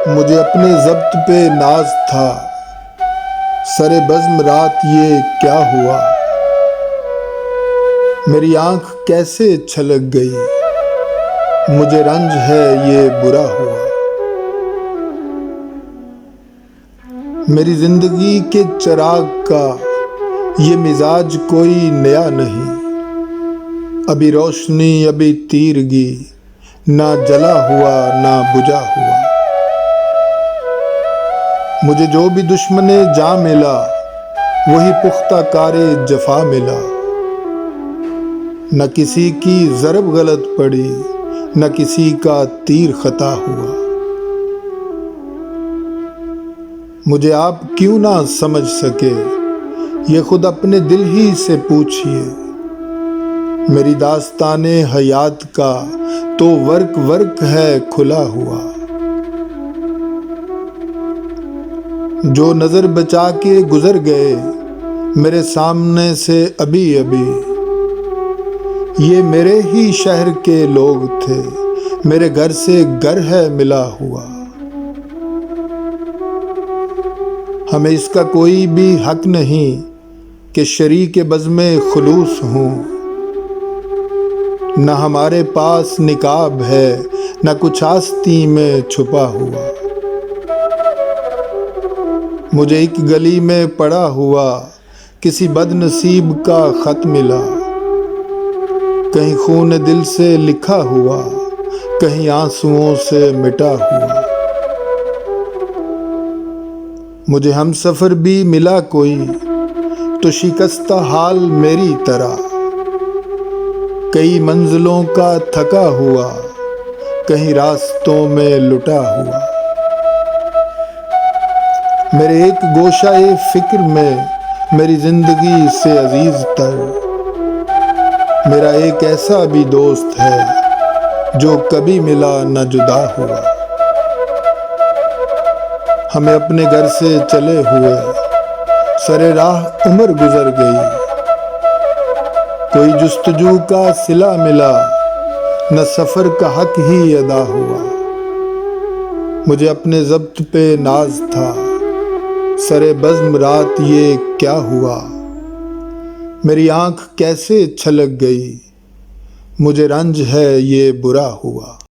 مجھے اپنے ضبط پہ ناز تھا، سر بزم رات یہ کیا ہوا؟ میری آنکھ کیسے چھلک گئی، مجھے رنج ہے یہ برا ہوا۔ میری زندگی کے چراغ کا یہ مزاج کوئی نیا نہیں، ابھی روشنی ابھی تیرگی، نہ جلا ہوا نہ بجھا ہوا۔ مجھے جو بھی دشمن جاں ملا، وہی پختہ کار جفا ملا۔ نہ کسی کی ضرب غلط پڑی، نہ کسی کا تیر خطا ہوا۔ مجھے آپ کیوں نہ سمجھ سکے، یہ خود اپنے دل ہی سے پوچھئے۔ میری داستان حیات کا تو ورق ورق ہے کھلا ہوا۔ جو نظر بچا کے گزر گئے میرے سامنے سے ابھی ابھی، یہ میرے ہی شہر کے لوگ تھے، میرے گھر سے گھر ہے ملا ہوا۔ ہمیں اس کا کوئی بھی حق نہیں کہ شریک بزم خلوص ہوں، نہ ہمارے پاس نقاب ہے، نہ کچھ آستین میں چھپا ہوا۔ مجھے ایک گلی میں پڑا ہوا کسی بد نصیب کا خط ملا، کہیں خون دل سے لکھا ہوا، کہیں آنسوؤں سے مٹا ہوا۔ مجھے ہم سفر بھی ملا کوئی تو شکستہ حال میری طرح، کئی منزلوں کا تھکا ہوا، کہیں راستوں میں لٹا ہوا۔ میرے ایک گوشہ فکر میں میری زندگی سے عزیز تر، میرا ایک ایسا بھی دوست ہے جو کبھی ملا نہ جدا ہوا۔ ہمیں اپنے گھر سے چلے ہوئے سر راہ عمر گزر گئی، کوئی جستجو کا صلہ ملا، نہ سفر کا حق ہی ادا ہوا۔ مجھے اپنے ضبط پہ ناز تھا، سر بزم رات یہ کیا ہوا؟ میری آنکھ کیسے چھلک گئی، مجھے رنج ہے یہ برا ہوا۔